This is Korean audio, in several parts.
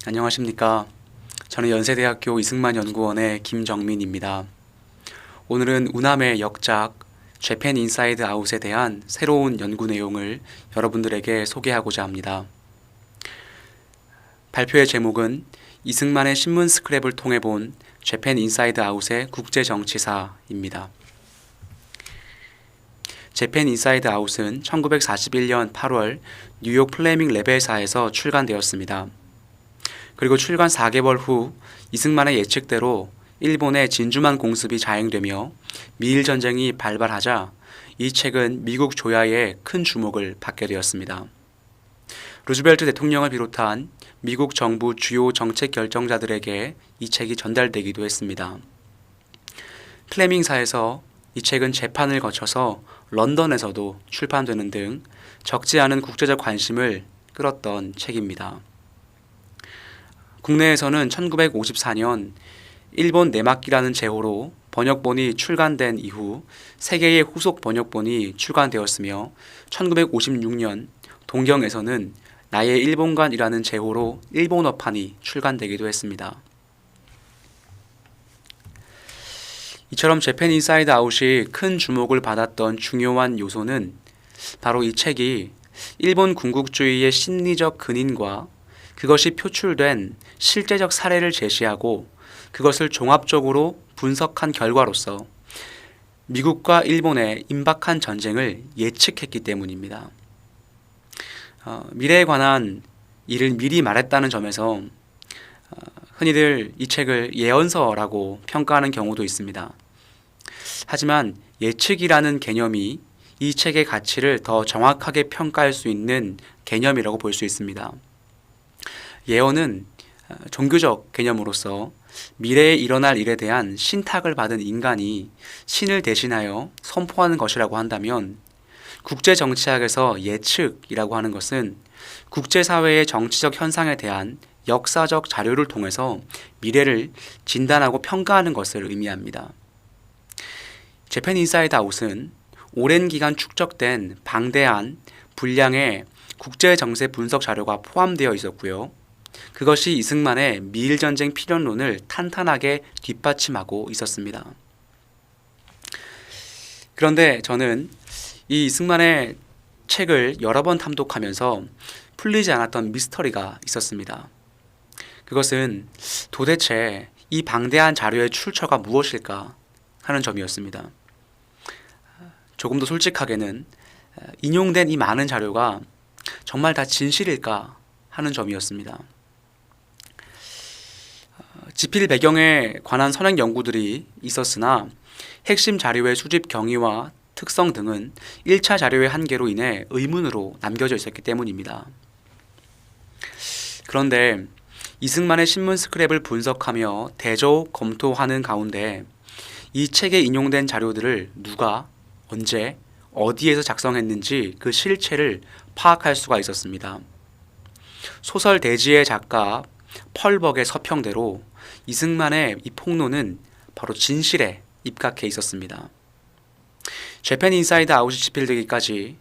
안녕하십니까. 저는 연세대학교 이승만 연구원의 김정민입니다. 오늘은 우남의 역작 재팬 인사이드 아웃에 대한 새로운 연구 내용을 여러분들에게 소개하고자 합니다. 발표의 제목은 이승만의 신문 스크랩을 통해 본 재팬 인사이드 아웃의 국제정치사입니다. 재팬 인사이드 아웃은 1941년 8월 뉴욕 플레밍 레벨사에서 출간되었습니다. 그리고 출간 4개월 후 이승만의 예측대로 일본의 진주만 공습이 자행되며 미일 전쟁이 발발하자 이 책은 미국 조야의 큰 주목을 받게 되었습니다. 루즈벨트 대통령을 비롯한 미국 정부 주요 정책 결정자들에게 이 책이 전달되기도 했습니다. 플레밍사에서 이 책은 재판을 거쳐서 런던에서도 출판되는 등 적지 않은 국제적 관심을 끌었던 책입니다. 국내에서는 1954년 일본 내막기라는 제호로 번역본이 출간된 이후 3개의 후속 번역본이 출간되었으며 1956년 동경에서는 나의 일본관이라는 제호로 일본어판이 출간되기도 했습니다. 이처럼 재팬 인사이드 아웃이 큰 주목을 받았던 중요한 요소는 바로 이 책이 일본 군국주의의 심리적 근인과 그것이 표출된 실제적 사례를 제시하고 그것을 종합적으로 분석한 결과로서 미국과 일본의 임박한 전쟁을 예측했기 때문입니다. 미래에 관한 일을 미리 말했다는 점에서 흔히들 이 책을 예언서라고 평가하는 경우도 있습니다. 하지만 예측이라는 개념이 이 책의 가치를 더 정확하게 평가할 수 있는 개념이라고 볼 수 있습니다. 예언은 종교적 개념으로서 미래에 일어날 일에 대한 신탁을 받은 인간이 신을 대신하여 선포하는 것이라고 한다면 국제정치학에서 예측이라고 하는 것은 국제사회의 정치적 현상에 대한 역사적 자료를 통해서 미래를 진단하고 평가하는 것을 의미합니다. 재팬 인사이드 아웃은 오랜 기간 축적된 방대한 분량의 국제정세 분석 자료가 포함되어 있었고요. 그것이 이승만의 미일전쟁 필연론을 탄탄하게 뒷받침하고 있었습니다. 그런데 저는 이 이승만의 책을 여러 번 탐독하면서 풀리지 않았던 미스터리가 있었습니다. 그것은 도대체 이 방대한 자료의 출처가 무엇일까 하는 점이었습니다. 조금 더 솔직하게는 인용된 이 많은 자료가 정말 다 진실일까 하는 점이었습니다. 지필 배경에 관한 선행 연구들이 있었으나 핵심 자료의 수집 경위와 특성 등은 1차 자료의 한계로 인해 의문으로 남겨져 있었기 때문입니다. 그런데 이승만의 신문 스크랩을 분석하며 대조욱 검토하는 가운데 이 책에 인용된 자료들을 누가, 언제, 어디에서 작성했는지 그 실체를 파악할 수가 있었습니다. 소설 대지의 작가 펄벅의 서평대로 이승만의 이 폭로는 바로 진실에 입각해 있었습니다. 재팬 인사이드 아웃이 집필되기까지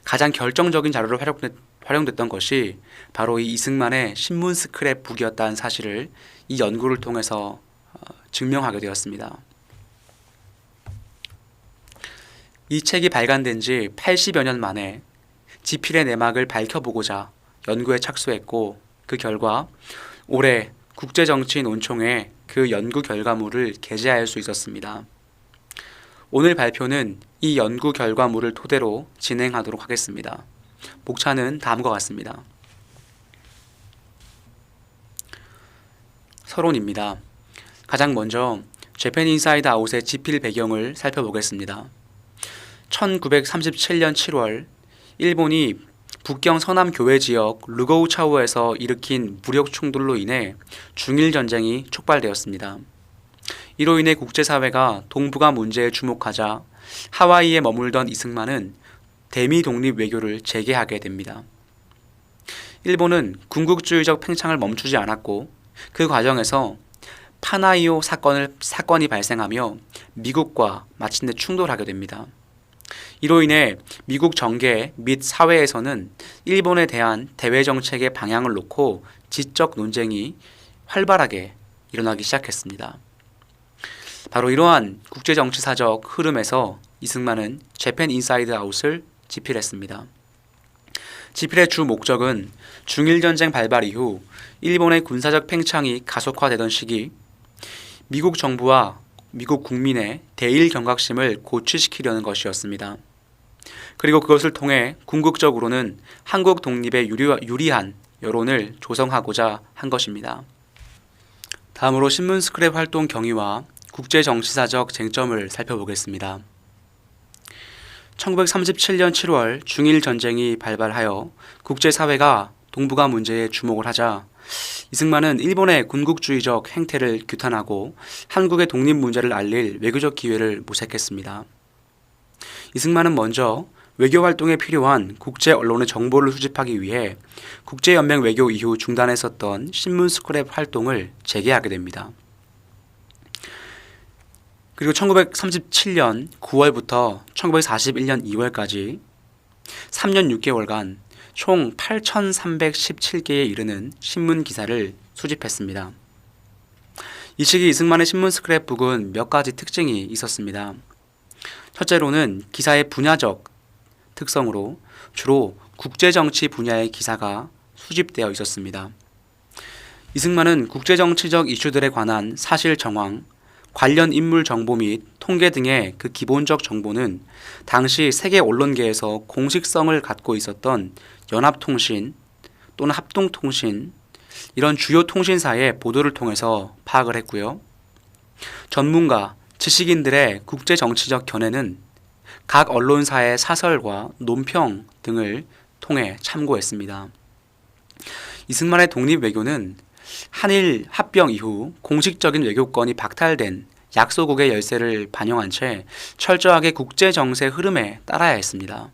가장 결정적인 자료로 활용됐던 것이 바로 이 이승만의 신문 스크랩 북이었다는 사실을 이 연구를 통해서 증명하게 되었습니다. 이 책이 발간된 지 80여 년 만에 지필의 내막을 밝혀보고자 연구에 착수했고 그 결과 올해 국제정치 논총에 그 연구 결과물을 게재할 수 있었습니다. 오늘 발표는 이 연구 결과물을 토대로 진행하도록 하겠습니다. 목차는 다음과 같습니다. 서론입니다. 가장 먼저 재팬 인사이드 아웃의 지필 배경을 살펴보겠습니다. 1937년 7월 일본이 북경 서남 교외 지역 르고우차오에서 일으킨 무력 충돌로 인해 중일전쟁이 촉발되었습니다. 이로 인해 국제사회가 동북아 문제에 주목하자 하와이에 머물던 이승만은 대미 독립 외교를 재개하게 됩니다. 일본은 군국주의적 팽창을 멈추지 않았고 그 과정에서 파나이오 사건이 발생하며 미국과 마침내 충돌하게 됩니다. 이로 인해 미국 정계 및 사회에서는 일본에 대한 대외 정책의 방향을 놓고 지적 논쟁이 활발하게 일어나기 시작했습니다. 바로 이러한 국제정치사적 흐름에서 이승만은 재팬 인사이드 아웃을 집필했습니다. 집필의 주 목적은 중일전쟁 발발 이후 일본의 군사적 팽창이 가속화되던 시기 미국 정부와 미국 국민의 대일 경각심을 고취시키려는 것이었습니다. 그리고 그것을 통해 궁극적으로는 한국 독립에 유리한 여론을 조성하고자 한 것입니다. 다음으로 신문 스크랩 활동 경위와 국제정치사적 쟁점을 살펴보겠습니다. 1937년 7월 중일 전쟁이 발발하여 국제사회가 동북아 문제에 주목을 하자 이승만은 일본의 군국주의적 행태를 규탄하고 한국의 독립 문제를 알릴 외교적 기회를 모색했습니다. 이승만은 먼저 외교 활동에 필요한 국제 언론의 정보를 수집하기 위해 국제연맹 외교 이후 중단했었던 신문 스크랩 활동을 재개하게 됩니다. 그리고 1937년 9월부터 1941년 2월까지 3년 6개월간 총 8,317개에 이르는 신문 기사를 수집했습니다. 이 시기 이승만의 신문 스크랩북은 몇 가지 특징이 있었습니다. 첫째로는 기사의 분야적 특성으로 주로 국제정치 분야의 기사가 수집되어 있었습니다. 이승만은 국제정치적 이슈들에 관한 사실 정황, 관련 인물 정보 및 통계 등의 그 기본적 정보는 당시 세계 언론계에서 공식성을 갖고 있었던 연합통신 또는 합동통신 이런 주요 통신사의 보도를 통해서 파악을 했고요. 전문가, 지식인들의 국제정치적 견해는 각 언론사의 사설과 논평 등을 통해 참고했습니다. 이승만의 독립외교는 한일 합병 이후 공식적인 외교권이 박탈된 약소국의 열세를 반영한 채 철저하게 국제정세 흐름에 따라야 했습니다.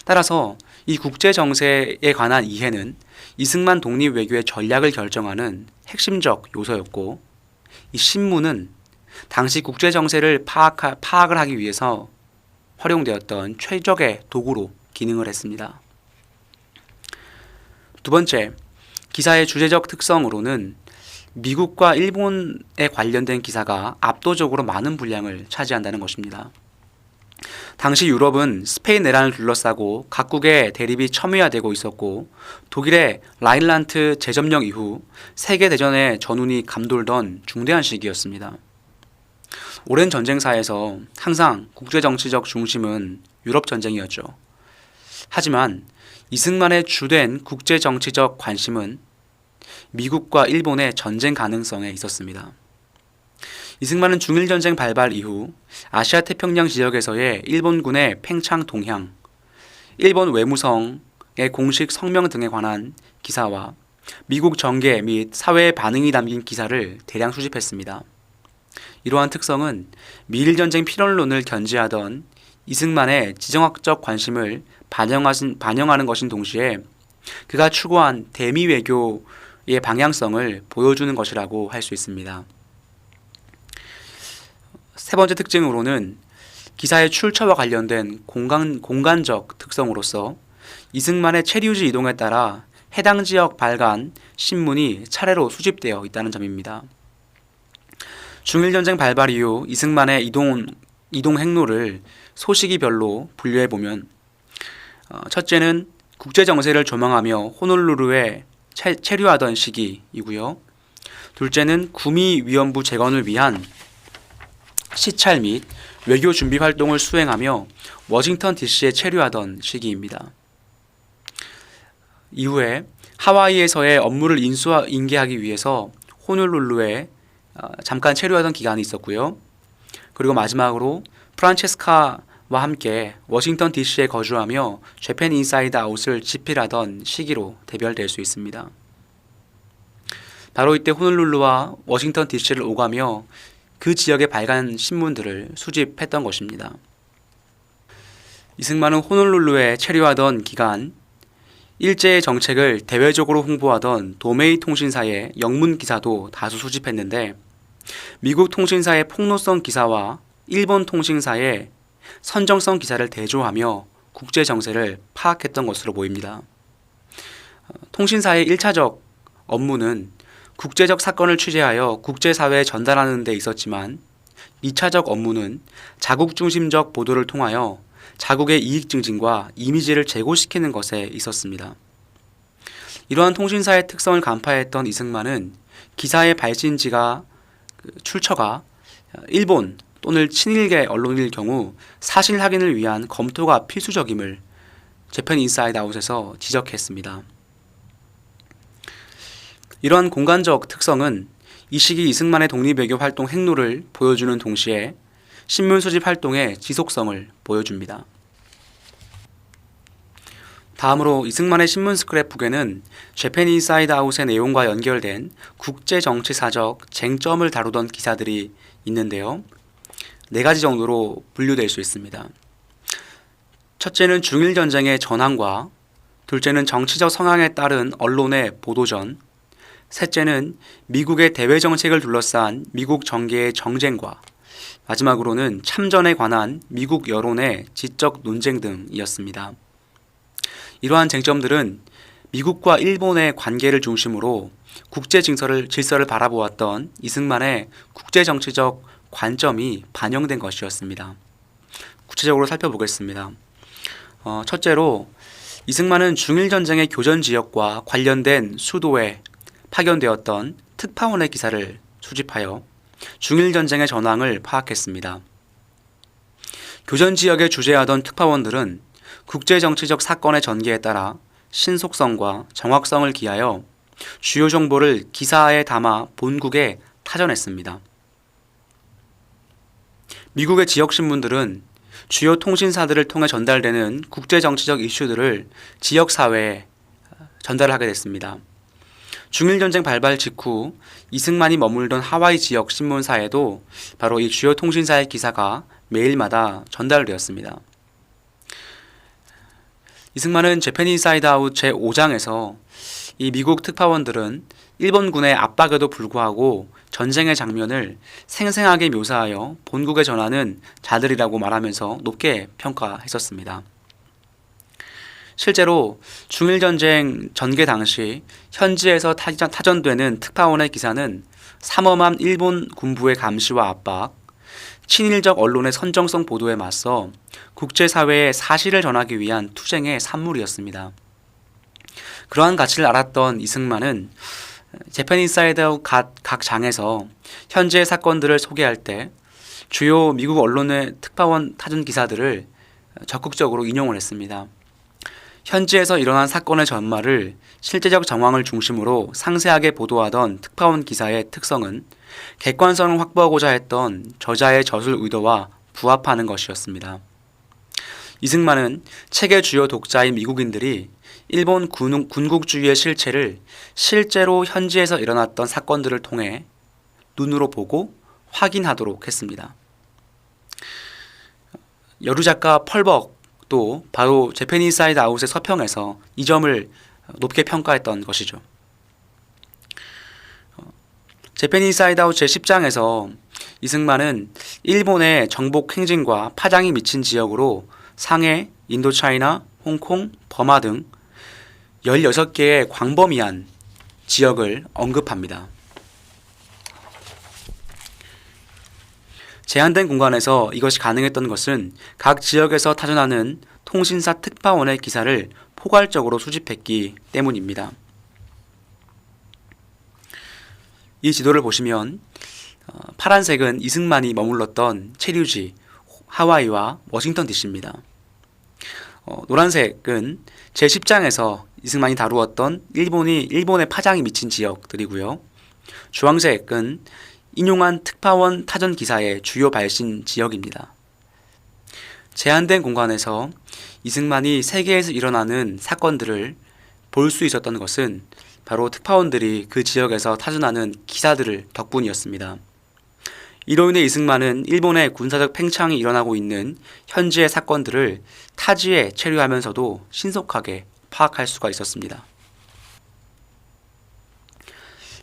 따라서 이 국제정세에 관한 이해는 이승만 독립외교의 전략을 결정하는 핵심적 요소였고 이 신문은 당시 국제정세를 파악을 하기 위해서 활용되었던 최적의 도구로 기능을 했습니다. 두 번째, 기사의 주제적 특성으로는 미국과 일본에 관련된 기사가 압도적으로 많은 분량을 차지한다는 것입니다. 당시 유럽은 스페인 내란을 둘러싸고 각국의 대립이 첨예화되고 있었고 독일의 라인란트 재점령 이후 세계대전의 전운이 감돌던 중대한 시기였습니다. 오랜 전쟁사에서 항상 국제정치적 중심은 유럽 전쟁이었죠. 하지만 이승만의 주된 국제정치적 관심은 미국과 일본의 전쟁 가능성에 있었습니다. 이승만은 중일전쟁 발발 이후 아시아 태평양 지역에서의 일본군의 팽창 동향, 일본 외무성의 공식 성명 등에 관한 기사와 미국 정계 및 사회의 반응이 담긴 기사를 대량 수집했습니다. 이러한 특성은 미일전쟁 필연론을 견지하던 이승만의 지정학적 관심을 반영하는 것인 동시에 그가 추구한 대미 외교의 방향성을 보여주는 것이라고 할 수 있습니다. 세 번째 특징으로는 기사의 출처와 관련된 공간적 특성으로서 이승만의 체류지 이동에 따라 해당 지역 발간 신문이 차례로 수집되어 있다는 점입니다. 중일전쟁 발발 이후 이승만의 이동 행로를 소시기별로 분류해보면 첫째는 국제정세를 조망하며 호놀루루에 체류하던 시기이고요. 둘째는 구미위원부 재건을 위한 시찰 및 외교 준비 활동을 수행하며 워싱턴 DC에 체류하던 시기입니다. 이후에 하와이에서의 업무를 인계하기 위해서 호놀룰루에 잠깐 체류하던 기간이 있었고요. 그리고 마지막으로 프란체스카와 함께 워싱턴 DC에 거주하며 재팬 인사이드 아웃을 집필하던 시기로 대별될 수 있습니다. 바로 이때 호놀룰루와 워싱턴 DC를 오가며 그 지역에 발간 신문들을 수집했던 것입니다. 이승만은 호놀룰루에 체류하던 기간 일제의 정책을 대외적으로 홍보하던 도메이 통신사의 영문 기사도 다수 수집했는데 미국 통신사의 폭로성 기사와 일본 통신사의 선정성 기사를 대조하며 국제 정세를 파악했던 것으로 보입니다. 통신사의 1차적 업무는 국제적 사건을 취재하여 국제사회에 전달하는 데 있었지만 2차적 업무는 자국 중심적 보도를 통하여 자국의 이익 증진과 이미지를 제고시키는 것에 있었습니다. 이러한 통신사의 특성을 간파했던 이승만은 기사의 발신지가 출처가 일본 또는 친일계 언론일 경우 사실 확인을 위한 검토가 필수적임을 재팬 인사이드 아웃에서 지적했습니다. 이러한 공간적 특성은 이 시기 이승만의 독립외교 활동 행로를 보여주는 동시에 신문 수집 활동의 지속성을 보여줍니다. 다음으로 이승만의 신문 스크랩북에는 재팬 인사이드 아웃의 내용과 연결된 국제정치사적 쟁점을 다루던 기사들이 있는데요. 4가지 정도로 분류될 수 있습니다. 첫째는 중일전쟁의 전황과, 둘째는 정치적 성향에 따른 언론의 보도전, 셋째는 미국의 대외정책을 둘러싼 미국 정계의 정쟁과, 마지막으로는 참전에 관한 미국 여론의 지적 논쟁 등이었습니다. 이러한 쟁점들은 미국과 일본의 관계를 중심으로 질서를 바라보았던 이승만의 국제정치적 관점이 반영된 것이었습니다. 구체적으로 살펴보겠습니다. 첫째로 이승만은 중일전쟁의 교전지역과 관련된 수도에 파견되었던 특파원의 기사를 수집하여 중일전쟁의 전황을 파악했습니다. 교전지역에 주재하던 특파원들은 국제정치적 사건의 전개에 따라 신속성과 정확성을 기하여 주요 정보를 기사에 담아 본국에 타전했습니다. 미국의 지역신문들은 주요 통신사들을 통해 전달되는 국제정치적 이슈들을 지역사회에 전달하게 됐습니다. 중일전쟁 발발 직후 이승만이 머물던 하와이 지역 신문사에도 바로 이 주요 통신사의 기사가 매일마다 전달되었습니다. 이승만은 재팬 인사이드 아웃 제5장에서 이 미국 특파원들은 일본군의 압박에도 불구하고 전쟁의 장면을 생생하게 묘사하여 본국에 전하는 자들이라고 말하면서 높게 평가했었습니다. 실제로 중일전쟁 전개 당시 현지에서 타전되는 특파원의 기사는 삼엄한 일본 군부의 감시와 압박, 친일적 언론의 선정성 보도에 맞서 국제사회에 사실을 전하기 위한 투쟁의 산물이었습니다. 그러한 가치를 알았던 이승만은 재팬 인사이드 각 장에서 현재의 사건들을 소개할 때 주요 미국 언론의 특파원 타전 기사들을 적극적으로 인용을 했습니다. 현지에서 일어난 사건의 전말을 실제적 정황을 중심으로 상세하게 보도하던 특파원 기사의 특성은 객관성을 확보하고자 했던 저자의 저술 의도와 부합하는 것이었습니다. 이승만은 책의 주요 독자인 미국인들이 일본 군국주의의 실체를 실제로 현지에서 일어났던 사건들을 통해 눈으로 보고 확인하도록 했습니다. 여류작가 펄벅도 바로 재팬 인사이드 아웃의 서평에서 이 점을 높게 평가했던 것이죠. 재팬 인사이드 아웃 제10장에서 이승만은 일본의 정복 행진과 파장이 미친 지역으로 상해, 인도차이나, 홍콩, 버마 등 16개의 광범위한 지역을 언급합니다. 제한된 공간에서 이것이 가능했던 것은 각 지역에서 타전하는 통신사 특파원의 기사를 포괄적으로 수집했기 때문입니다. 이 지도를 보시면 파란색은 이승만이 머물렀던 체류지 하와이와 워싱턴 DC입니다. 노란색은 제10장에서 이승만이 다루었던 일본의 파장이 미친 지역들이고요. 주황색은 인용한 특파원 타전 기사의 주요 발신 지역입니다. 제한된 공간에서 이승만이 세계에서 일어나는 사건들을 볼 수 있었던 것은 바로 특파원들이 그 지역에서 타전하는 기사들 덕분이었습니다. 이로 인해 이승만은 일본의 군사적 팽창이 일어나고 있는 현지의 사건들을 타지에 체류하면서도 신속하게 파악할 수가 있었습니다.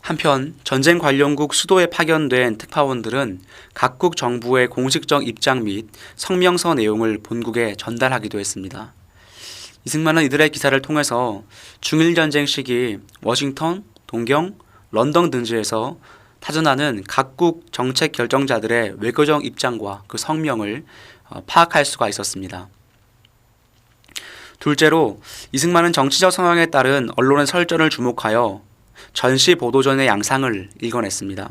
한편 전쟁 관련국 수도에 파견된 특파원들은 각국 정부의 공식적 입장 및 성명서 내용을 본국에 전달하기도 했습니다. 이승만은 이들의 기사를 통해서 중일전쟁 시기 워싱턴 동경, 런던 등지에서 타전하는 각국 정책 결정자들의 외교적 입장과 그 성명을 파악할 수가 있었습니다. 둘째로 이승만은 정치적 성향에 따른 언론의 설전을 주목하여 전시 보도전의 양상을 읽어냈습니다.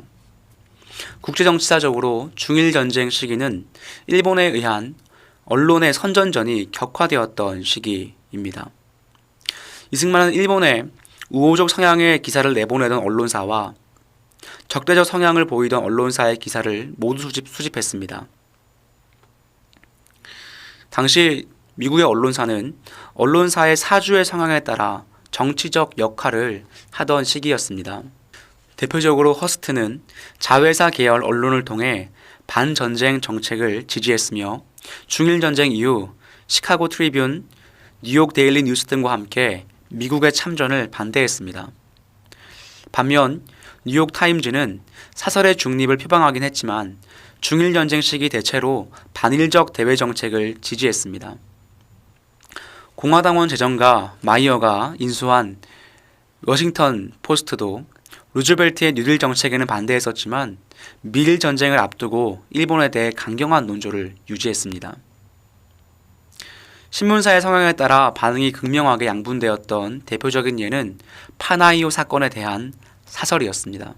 국제정치사적으로 중일전쟁 시기는 일본에 의한 언론의 선전전이 격화되었던 시기입니다. 이승만은 일본에 우호적 성향의 기사를 내보내던 언론사와 적대적 성향을 보이던 언론사의 기사를 모두 수집했습니다. 당시 미국의 언론사는 언론사의 사주의 성향에 따라 정치적 역할을 하던 시기였습니다. 대표적으로 허스트는 자회사 계열 언론을 통해 반전쟁 정책을 지지했으며 중일전쟁 이후 시카고 트리뷴, 뉴욕 데일리 뉴스 등과 함께 미국의 참전을 반대했습니다. 반면 뉴욕 타임즈는 사설의 중립을 표방하긴 했지만 중일전쟁 시기 대체로 반일적 대외 정책을 지지했습니다. 공화당원 재정가 마이어가 인수한 워싱턴 포스트도 루즈벨트의 뉴딜 정책에는 반대했었지만 미일 전쟁을 앞두고 일본에 대해 강경한 논조를 유지했습니다. 신문사의 성향에 따라 반응이 극명하게 양분되었던 대표적인 예는 파나이오 사건에 대한 사설이었습니다.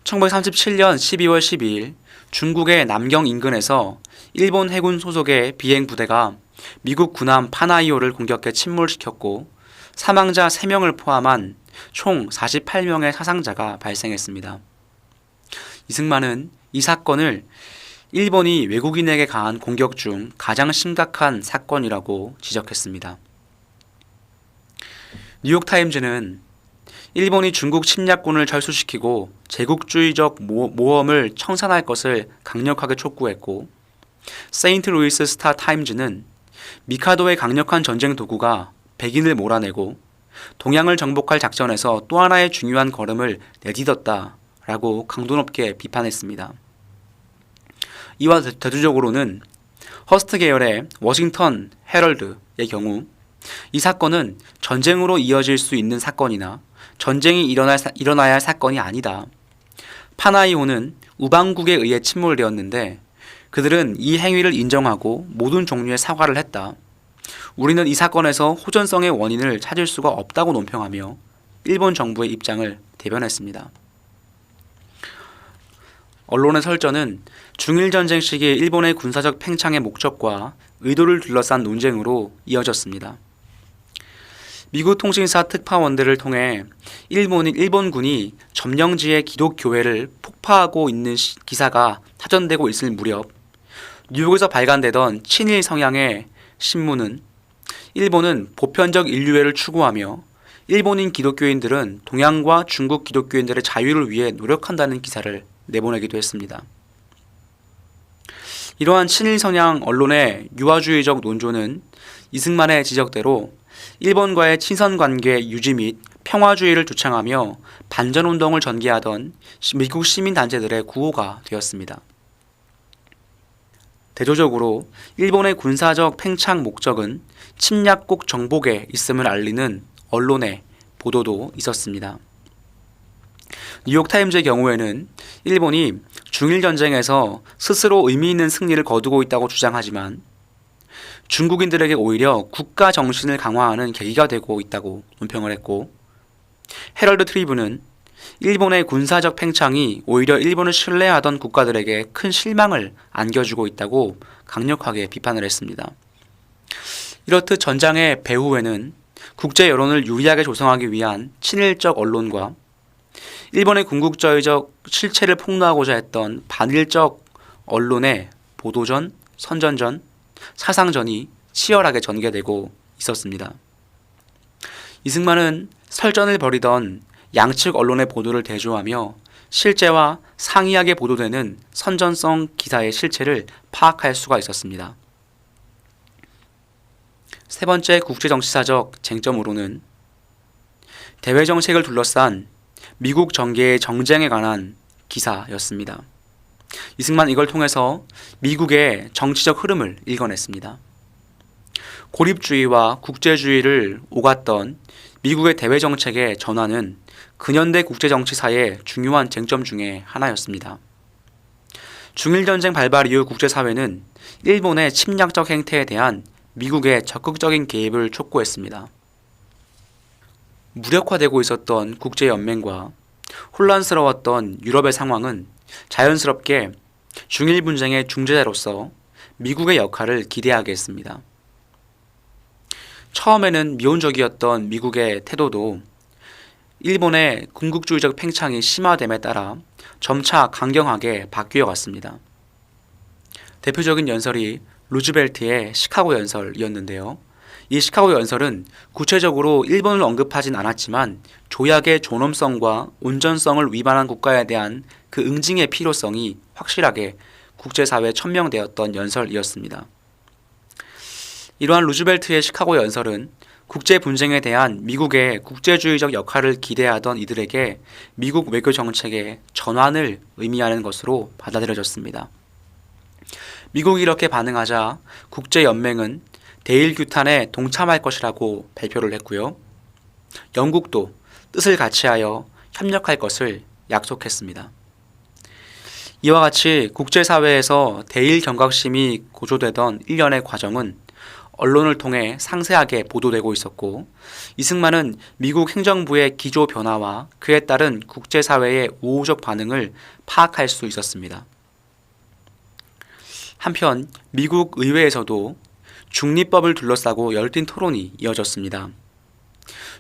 1937년 12월 12일 중국의 남경 인근에서 일본 해군 소속의 비행 부대가 미국 군함 파나이오를 공격해 침몰시켰고 사망자 3명을 포함한 총 48명의 사상자가 발생했습니다. 이승만은 이 사건을 일본이 외국인에게 가한 공격 중 가장 심각한 사건이라고 지적했습니다. 뉴욕타임즈는 일본이 중국 침략군을 철수시키고 제국주의적 모험을 청산할 것을 강력하게 촉구했고, 세인트루이스 스타 타임즈는 미카도의 강력한 전쟁 도구가 백인을 몰아내고 동양을 정복할 작전에서 또 하나의 중요한 걸음을 내딛었다라고 강도 높게 비판했습니다. 이와 대조적으로는 허스트 계열의 워싱턴 헤럴드의 경우 이 사건은 전쟁으로 이어질 수 있는 사건이나 전쟁이 일어나야 할 사건이 아니다. 파나이오는 우방국에 의해 침몰되었는데 그들은 이 행위를 인정하고 모든 종류의 사과를 했다. 우리는 이 사건에서 호전성의 원인을 찾을 수가 없다고 논평하며 일본 정부의 입장을 대변했습니다. 언론의 설전은 중일전쟁 시기 일본의 군사적 팽창의 목적과 의도를 둘러싼 논쟁으로 이어졌습니다. 미국 통신사 특파원들을 통해 일본군이 점령지의 기독교회를 폭파하고 있는 기사가 타전되고 있을 무렵 뉴욕에서 발간되던 친일 성향의 신문은 일본은 보편적 인류애를 추구하며 일본인 기독교인들은 동양과 중국 기독교인들의 자유를 위해 노력한다는 기사를 내보내기도 했습니다. 이러한 친일 성향 언론의 유화주의적 논조는 이승만의 지적대로 일본과의 친선관계 유지 및 평화주의를 주창하며 반전운동을 전개하던 미국 시민단체들의 구호가 되었습니다. 대조적으로 일본의 군사적 팽창 목적은 침략국 정복에 있음을 알리는 언론의 보도도 있었습니다. 뉴욕타임즈의 경우에는 일본이 중일전쟁에서 스스로 의미 있는 승리를 거두고 있다고 주장하지만 중국인들에게 오히려 국가 정신을 강화하는 계기가 되고 있다고 논평을 했고, 헤럴드 트리뷴은 일본의 군사적 팽창이 오히려 일본을 신뢰하던 국가들에게 큰 실망을 안겨주고 있다고 강력하게 비판을 했습니다. 이렇듯 전장의 배후에는 국제 여론을 유리하게 조성하기 위한 친일적 언론과 일본의 군국주의적 실체를 폭로하고자 했던 반일적 언론의 보도전, 선전전, 사상전이 치열하게 전개되고 있었습니다. 이승만은 설전을 벌이던 양측 언론의 보도를 대조하며 실제와 상이하게 보도되는 선전성 기사의 실체를 파악할 수가 있었습니다. 세 번째 국제정치사적 쟁점으로는 대외정책을 둘러싼 미국 정계의 정쟁에 관한 기사였습니다. 이승만 이걸 통해서 미국의 정치적 흐름을 읽어냈습니다. 고립주의와 국제주의를 오갔던 미국의 대외 정책의 전환은 근현대 국제정치사의 중요한 쟁점 중의 하나였습니다. 중일전쟁 발발 이후 국제사회는 일본의 침략적 행태에 대한 미국의 적극적인 개입을 촉구했습니다. 무력화되고 있었던 국제연맹과 혼란스러웠던 유럽의 상황은 자연스럽게 중일 분쟁의 중재자로서 미국의 역할을 기대하게 했습니다. 처음에는 미온적이었던 미국의 태도도 일본의 군국주의적 팽창이 심화됨에 따라 점차 강경하게 바뀌어 갔습니다. 대표적인 연설이 루즈벨트의 시카고 연설이었는데요. 이 시카고 연설은 구체적으로 일본을 언급하진 않았지만 조약의 존엄성과 온전성을 위반한 국가에 대한 그 응징의 필요성이 확실하게 국제사회에 천명되었던 연설이었습니다. 이러한 루즈벨트의 시카고 연설은 국제 분쟁에 대한 미국의 국제주의적 역할을 기대하던 이들에게 미국 외교 정책의 전환을 의미하는 것으로 받아들여졌습니다. 미국이 이렇게 반응하자 국제연맹은 대일 규탄에 동참할 것이라고 발표를 했고요. 영국도 뜻을 같이하여 협력할 것을 약속했습니다. 이와 같이 국제사회에서 대일 경각심이 고조되던 일련의 과정은 언론을 통해 상세하게 보도되고 있었고, 이승만은 미국 행정부의 기조 변화와 그에 따른 국제사회의 우호적 반응을 파악할 수 있었습니다. 한편 미국 의회에서도 중립법을 둘러싸고 열띤 토론이 이어졌습니다.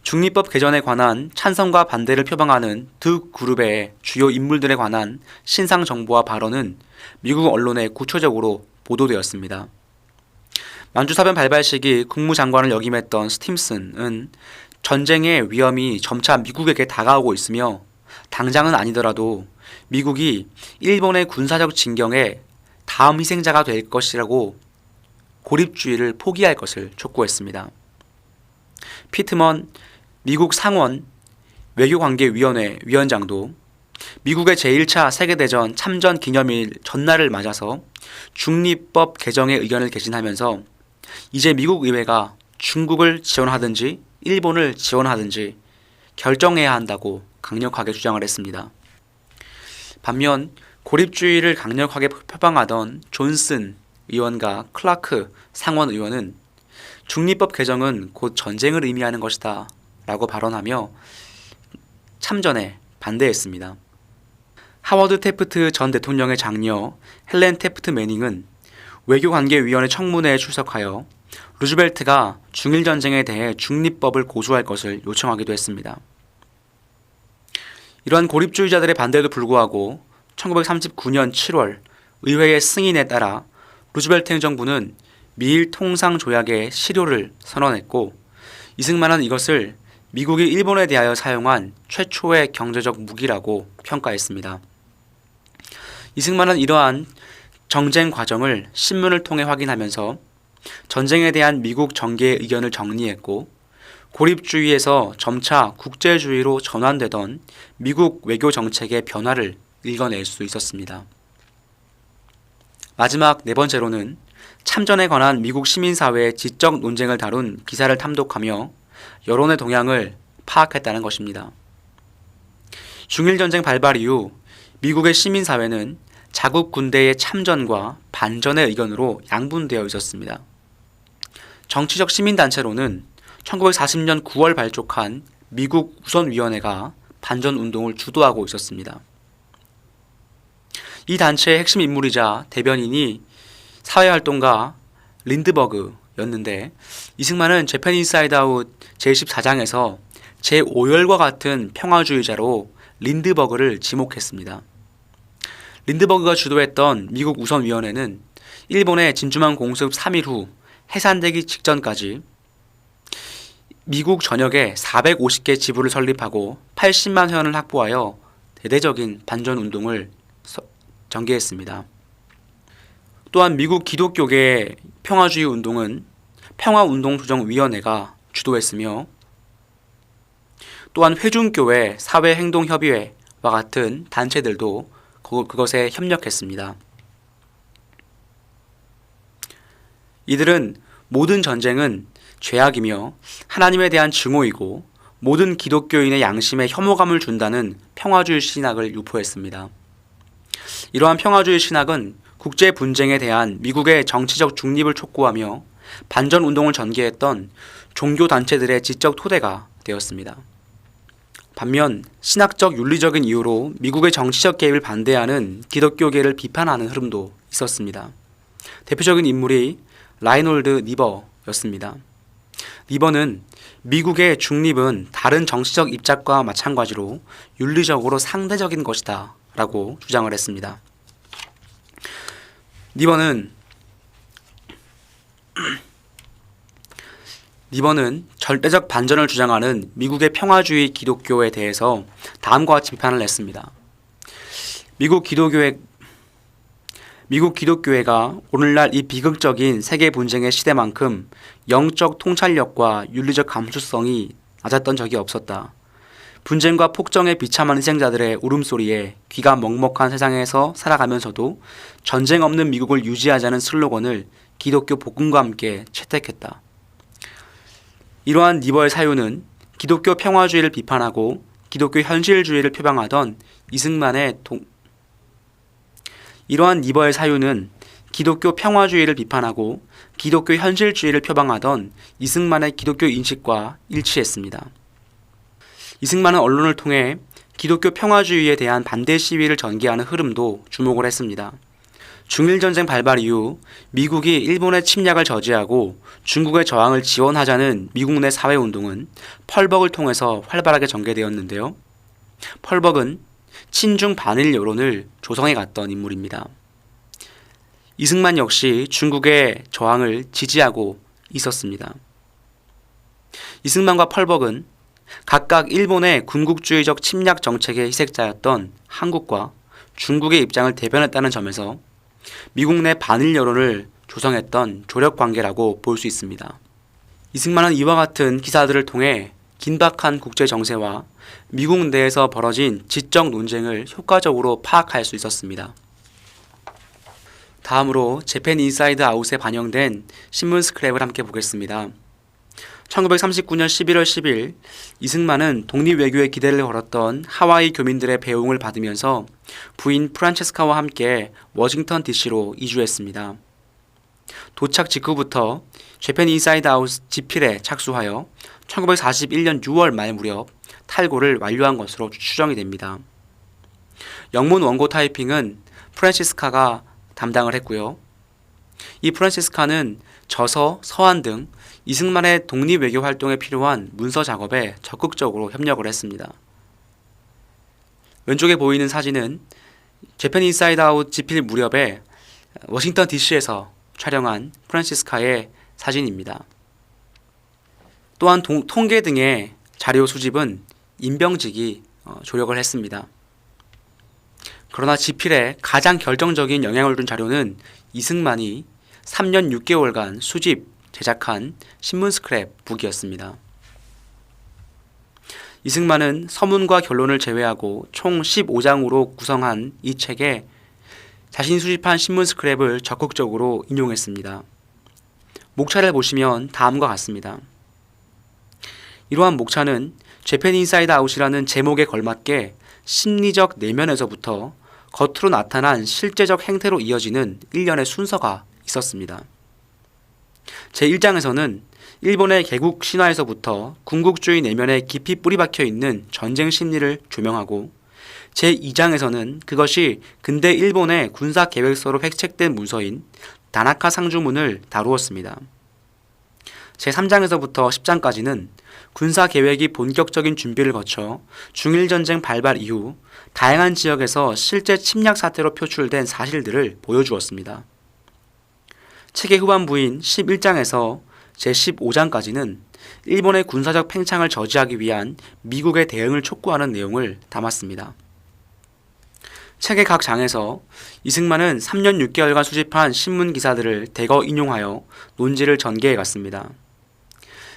중립법 개정에 관한 찬성과 반대를 표방하는 두 그룹의 주요 인물들에 관한 신상 정보와 발언은 미국 언론에 구체적으로 보도되었습니다. 만주사변 발발 시기 국무장관을 역임했던 스팀슨은 전쟁의 위험이 점차 미국에게 다가오고 있으며 당장은 아니더라도 미국이 일본의 군사적 진경에 다음 희생자가 될 것이라고 고립주의를 포기할 것을 촉구했습니다. 피트먼 미국 상원 외교관계위원회 위원장도 미국의 제1차 세계대전 참전 기념일 전날을 맞아서 중립법 개정의 의견을 개진하면서 이제 미국 의회가 중국을 지원하든지 일본을 지원하든지 결정해야 한다고 강력하게 주장을 했습니다. 반면 고립주의를 강력하게 표방하던 존슨 의원과 클라크 상원 의원은 중립법 개정은 곧 전쟁을 의미하는 것이다 라고 발언하며 참전에 반대했습니다. 하워드 태프트 전 대통령의 장녀 헬렌 태프트 매닝은 외교관계위원회 청문회에 출석하여 루즈벨트가 중일전쟁에 대해 중립법을 고수할 것을 요청하기도 했습니다. 이러한 고립주의자들의 반대에도 불구하고 1939년 7월 의회의 승인에 따라 루즈벨트 행정부는 미일 통상조약의 실효를 선언했고, 이승만은 이것을 미국이 일본에 대하여 사용한 최초의 경제적 무기라고 평가했습니다. 이승만은 이러한 정쟁 과정을 신문을 통해 확인하면서 전쟁에 대한 미국 정계의 의견을 정리했고, 고립주의에서 점차 국제주의로 전환되던 미국 외교 정책의 변화를 읽어낼 수 있었습니다. 마지막 네 번째로는 참전에 관한 미국 시민사회의 지적 논쟁을 다룬 기사를 탐독하며 여론의 동향을 파악했다는 것입니다. 중일전쟁 발발 이후 미국의 시민사회는 자국 군대의 참전과 반전의 의견으로 양분되어 있었습니다. 정치적 시민단체로는 1940년 9월 발족한 미국 우선위원회가 반전운동을 주도하고 있었습니다. 이 단체의 핵심 인물이자 대변인이 사회활동가 린드버그였는데, 이승만은 재팬 인사이드 아웃 제14장에서 제5열과 같은 평화주의자로 린드버그를 지목했습니다. 린드버그가 주도했던 미국 우선위원회는 일본의 진주만 공습 3일 후 해산되기 직전까지 미국 전역에 450개 지부를 설립하고 80만 회원을 확보하여 대대적인 반전운동을 전개했습니다. 또한 미국 기독교계의 평화주의 운동은 평화운동조정위원회가 주도했으며, 또한 회중교회 사회행동협의회와 같은 단체들도 그것에 협력했습니다. 이들은 모든 전쟁은 죄악이며 하나님에 대한 증오이고 모든 기독교인의 양심에 혐오감을 준다는 평화주의 신학을 유포했습니다. 이러한 평화주의 신학은 국제 분쟁에 대한 미국의 정치적 중립을 촉구하며 반전 운동을 전개했던 종교 단체들의 지적 토대가 되었습니다. 반면 신학적 윤리적인 이유로 미국의 정치적 개입을 반대하는 기독교계를 비판하는 흐름도 있었습니다. 대표적인 인물이 라이놀드 니버였습니다. 니버는 미국의 중립은 다른 정치적 입장과 마찬가지로 윤리적으로 상대적인 것이다 라고 주장을 했습니다. 니버는 절대적 반전을 주장하는 미국의 평화주의 기독교에 대해서 다음과 같이 비판을 했습니다. 미국 기독교회가 오늘날 이 비극적인 세계 분쟁의 시대만큼 영적 통찰력과 윤리적 감수성이 낮았던 적이 없었다. 분쟁과 폭정에 비참한 희생자들의 울음소리에 귀가 먹먹한 세상에서 살아가면서도 전쟁 없는 미국을 유지하자는 슬로건을 기독교 복음과 함께 채택했다. 이러한 니버의 사유는 기독교 평화주의를 비판하고 기독교 현실주의를 표방하던 이승만의 이러한 니버의 사유는 기독교 평화주의를 비판하고 기독교 현실주의를 표방하던 이승만의 기독교 인식과 일치했습니다. 이승만은 언론을 통해 기독교 평화주의에 대한 반대 시위를 전개하는 흐름도 주목을 했습니다. 중일전쟁 발발 이후 미국이 일본의 침략을 저지하고 중국의 저항을 지원하자는 미국 내 사회운동은 펄벅을 통해서 활발하게 전개되었는데요. 펄벅은 친중 반일 여론을 조성해 갔던 인물입니다. 이승만 역시 중국의 저항을 지지하고 있었습니다. 이승만과 펄벅은 각각 일본의 군국주의적 침략 정책의 희생자였던 한국과 중국의 입장을 대변했다는 점에서 미국 내 반일 여론을 조성했던 조력 관계라고 볼 수 있습니다. 이승만은 이와 같은 기사들을 통해 긴박한 국제 정세와 미국 내에서 벌어진 지적 논쟁을 효과적으로 파악할 수 있었습니다. 다음으로 재팬 인사이드 아웃에 반영된 신문 스크랩을 함께 보겠습니다. 1939년 11월 10일 이승만은 독립외교에 기대를 걸었던 하와이 교민들의 배웅을 받으면서 부인 프란체스카와 함께 워싱턴 DC로 이주했습니다. 도착 직후부터 재팬 인사이드 아웃 집필에 착수하여 1941년 6월 말 무렵 탈고를 완료한 것으로 추정이 됩니다. 영문 원고 타이핑은 프란치스카가 담당을 했고요. 이 프란치스카는 저서, 서한 등 이승만의 독립외교 활동에 필요한 문서 작업에 적극적으로 협력을 했습니다. 왼쪽에 보이는 사진은 재팬 인사이드 아웃 집필 무렵에 워싱턴 DC에서 촬영한 프란치스카의 사진입니다. 또한 통계 등의 자료 수집은 임병직이 조력을 했습니다. 그러나 집필에 가장 결정적인 영향을 준 자료는 이승만이 3년 6개월간 수집, 제작한 신문 스크랩 북이었습니다. 이승만은 서문과 결론을 제외하고 총 15장으로 구성한 이 책에 자신이 수집한 신문 스크랩을 적극적으로 인용했습니다. 목차를 보시면 다음과 같습니다. 이러한 목차는 재팬 인사이드 아웃이라는 제목에 걸맞게 심리적 내면에서부터 겉으로 나타난 실제적 행태로 이어지는 일련의 순서가 있었습니다. 제1장에서는 일본의 개국 신화에서부터 군국주의 내면에 깊이 뿌리박혀 있는 전쟁 심리를 조명하고 제2장에서는 그것이 근대 일본의 군사 계획서로 획책된 문서인 다나카 상주문을 다루었습니다. 제3장에서부터 10장까지는 군사 계획이 본격적인 준비를 거쳐 중일전쟁 발발 이후 다양한 지역에서 실제 침략 사태로 표출된 사실들을 보여주었습니다. 책의 후반부인 11장에서 제15장까지는 일본의 군사적 팽창을 저지하기 위한 미국의 대응을 촉구하는 내용을 담았습니다. 책의 각 장에서 이승만은 3년 6개월간 수집한 신문 기사들을 대거 인용하여 논지를 전개해 갔습니다.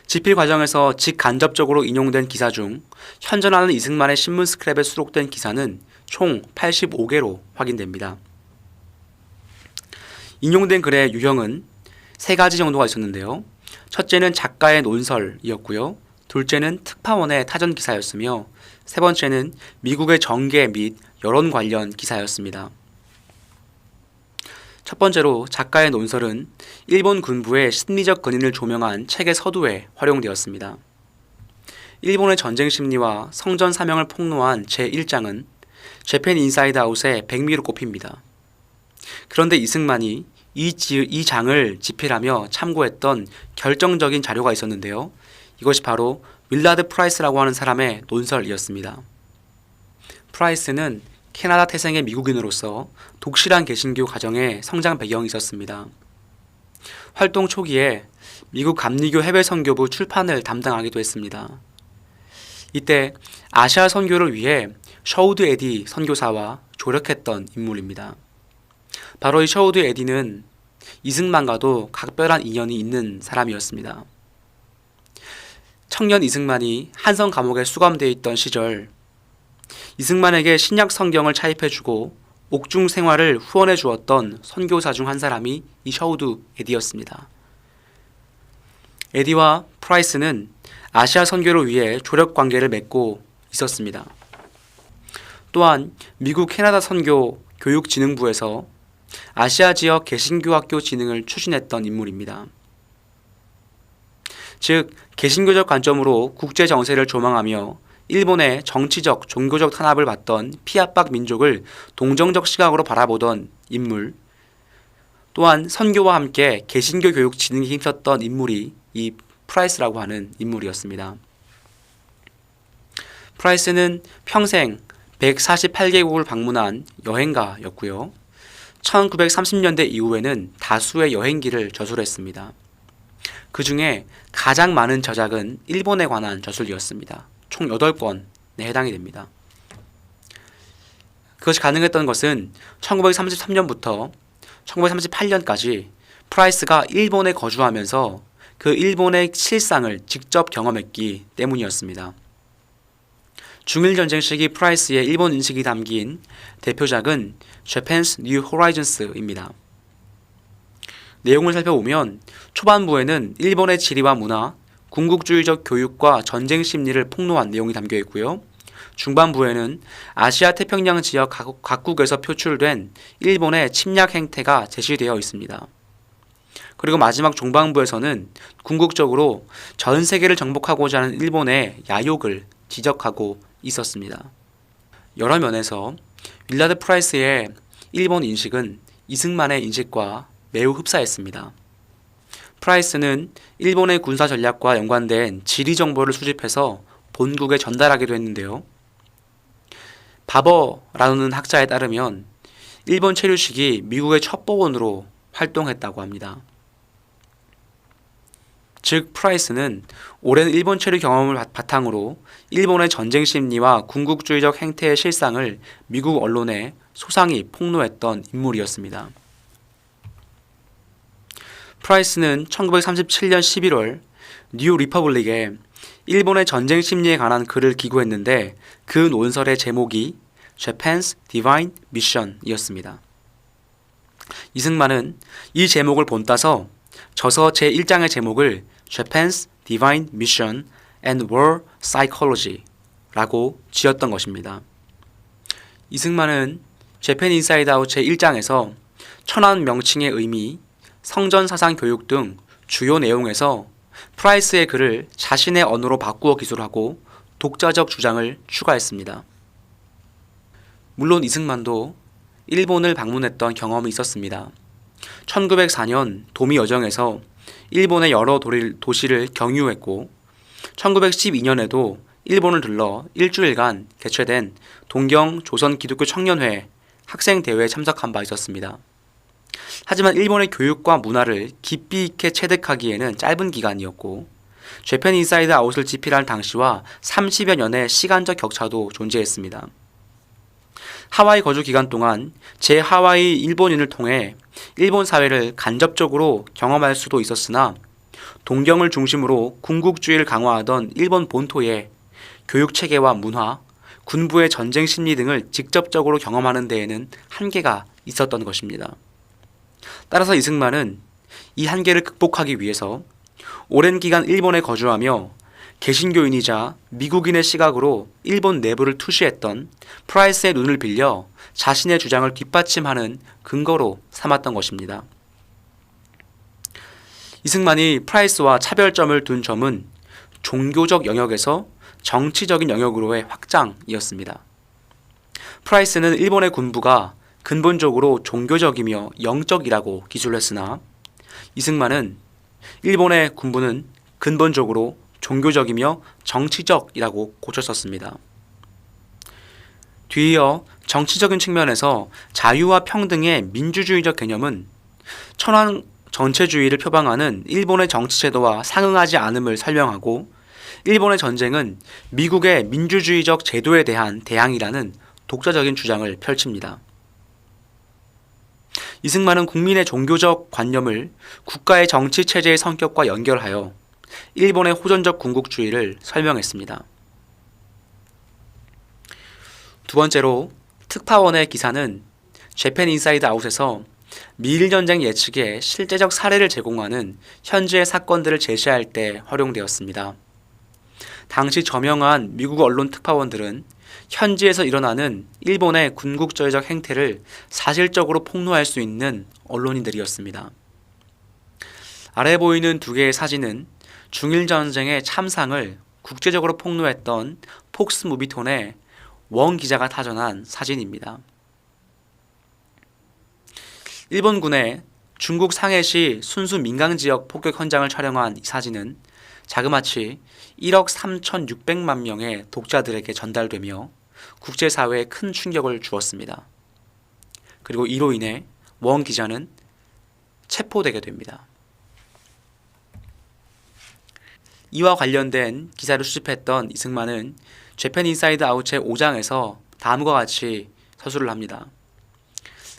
집필 과정에서 직간접적으로 인용된 기사 중 현존하는 이승만의 신문 스크랩에 수록된 기사는 총 85개로 확인됩니다. 인용된 글의 유형은 세 가지 정도가 있었는데요. 첫째는 작가의 논설이었고요. 둘째는 특파원의 타전 기사였으며 세 번째는 미국의 정계 및 여론 관련 기사였습니다. 첫 번째로 작가의 논설은 일본 군부의 심리적 근인을 조명한 책의 서두에 활용되었습니다. 일본의 전쟁 심리와 성전 사명을 폭로한 제1장은 재팬 인사이드 아웃의 백미로 꼽힙니다. 그런데 이승만이 이 장을 집필하며 참고했던 결정적인 자료가 있었는데요. 이것이 바로 윌라드 프라이스라고 하는 사람의 논설이었습니다. 프라이스는 캐나다 태생의 미국인으로서 독실한 개신교 가정의 성장 배경이 있었습니다. 활동 초기에 미국 감리교 해외선교부 출판을 담당하기도 했습니다. 이때 아시아 선교를 위해 셔우드 에디 선교사와 조력했던 인물입니다. 바로 이 셔우드 에디는 이승만과도 각별한 인연이 있는 사람이었습니다. 청년 이승만이 한성 감옥에 수감되어 있던 시절 이승만에게 신약 성경을 차입해주고 옥중 생활을 후원해 주었던 선교사 중 한 사람이 이 셔우드 에디였습니다. 에디와 프라이스는 아시아 선교를 위해 조력 관계를 맺고 있었습니다. 또한 미국 캐나다 선교 교육진흥부에서 아시아 지역 개신교 학교 진흥을 추진했던 인물입니다. 즉 개신교적 관점으로 국제 정세를 조망하며 일본의 정치적, 종교적 탄압을 받던 피압박 민족을 동정적 시각으로 바라보던 인물, 또한 선교와 함께 개신교 교육 진흥에 힘썼던 인물이 이 프라이스라고 하는 인물이었습니다. 프라이스는 평생 148개국을 방문한 여행가였고요. 1930년대 이후에는 다수의 여행기를 저술했습니다. 그 중에 가장 많은 저작은 일본에 관한 저술이었습니다. 총 8권에 해당이 됩니다. 그것이 가능했던 것은 1933년부터 1938년까지 프라이스가 일본에 거주하면서 그 일본의 실상을 직접 경험했기 때문이었습니다. 중일전쟁 시기 프라이스의 일본 인식이 담긴 대표작은 Japan's New Horizons입니다. 내용을 살펴보면 초반부에는 일본의 지리와 문화, 군국주의적 교육과 전쟁 심리를 폭로한 내용이 담겨 있고요. 중반부에는 아시아 태평양 지역 각국에서 표출된 일본의 침략 행태가 제시되어 있습니다. 그리고 마지막 중반부에서는 궁극적으로 전 세계를 정복하고자 하는 일본의 야욕을 지적하고 있었습니다. 여러 면에서 윌라드 프라이스의 일본 인식은 이승만의 인식과 매우 흡사했습니다. 프라이스는 일본의 군사 전략과 연관된 지리 정보를 수집해서 본국에 전달하기도 했는데요. 바버라는 학자에 따르면 일본 체류식이 미국의 첩보원으로 활동했다고 합니다. 즉 프라이스는 오랜 일본 체류 경험을 바탕으로 일본의 전쟁 심리와 군국주의적 행태의 실상을 미국 언론에 소상히 폭로했던 인물이었습니다. 프라이스는 1937년 11월 뉴 리퍼블릭에 일본의 전쟁 심리에 관한 글을 기고했는데 그 논설의 제목이 Japan's Divine Mission이었습니다. 이승만은 이 제목을 본따서 저서 제1장의 제목을 Japan's Divine Mission and War Psychology라고 지었던 것입니다. 이승만은 재팬 인사이드 아웃 제1장에서 천안 명칭의 의미, 성전 사상 교육 등 주요 내용에서 프라이스의 글을 자신의 언어로 바꾸어 기술하고 독자적 주장을 추가했습니다. 물론 이승만도 일본을 방문했던 경험이 있었습니다. 1904년 도미 여정에서 일본의 여러 도시를 경유했고 1912년에도 일본을 들러 일주일간 개최된 동경 조선기독교 청년회 학생대회에 참석한 바 있었습니다. 하지만 일본의 교육과 문화를 깊이 있게 체득하기에는 짧은 기간이었고 재팬 인사이드 아웃을 집필할 당시와 30여 년의 시간적 격차도 존재했습니다. 하와이 거주 기간 동안 제-하와이 일본인을 통해 일본 사회를 간접적으로 경험할 수도 있었으나 동경을 중심으로 군국주의를 강화하던 일본 본토의 교육체계와 문화, 군부의 전쟁 심리 등을 직접적으로 경험하는 데에는 한계가 있었던 것입니다. 따라서 이승만은 이 한계를 극복하기 위해서 오랜 기간 일본에 거주하며 개신교인이자 미국인의 시각으로 일본 내부를 투시했던 프라이스의 눈을 빌려 자신의 주장을 뒷받침하는 근거로 삼았던 것입니다. 이승만이 프라이스와 차별점을 둔 점은 종교적 영역에서 정치적인 영역으로의 확장이었습니다. 프라이스는 일본의 군부가 근본적으로 종교적이며 영적이라고 기술했으나 이승만은 일본의 군부는 근본적으로 종교적이며 정치적이라고 고쳤었습니다. 뒤이어 정치적인 측면에서 자유와 평등의 민주주의적 개념은 천황 전체주의를 표방하는 일본의 정치제도와 상응하지 않음을 설명하고 일본의 전쟁은 미국의 민주주의적 제도에 대한 대항이라는 독자적인 주장을 펼칩니다. 이승만은 국민의 종교적 관념을 국가의 정치 체제의 성격과 연결하여 일본의 호전적 군국주의를 설명했습니다. 두 번째로 특파원의 기사는 재팬 인사이드 아웃에서 미일전쟁 예측의 실제적 사례를 제공하는 현지의 사건들을 제시할 때 활용되었습니다. 당시 저명한 미국 언론 특파원들은 현지에서 일어나는 일본의 군국주의적 행태를 사실적으로 폭로할 수 있는 언론인들이었습니다. 아래 보이는 두 개의 사진은 중일전쟁의 참상을 국제적으로 폭로했던 폭스 무비톤의 웡 기자가 타전한 사진입니다. 일본군의 중국 상해시 순수 민간지역 폭격 현장을 촬영한 이 사진은 자그마치 1억 3,600만 명의 독자들에게 전달되며 국제사회에 큰 충격을 주었습니다. 그리고 이로 인해 웡 기자는 체포되게 됩니다. 이와 관련된 기사를 수집했던 이승만은 재팬 인사이드 아웃의 5장에서 다음과 같이 서술을 합니다.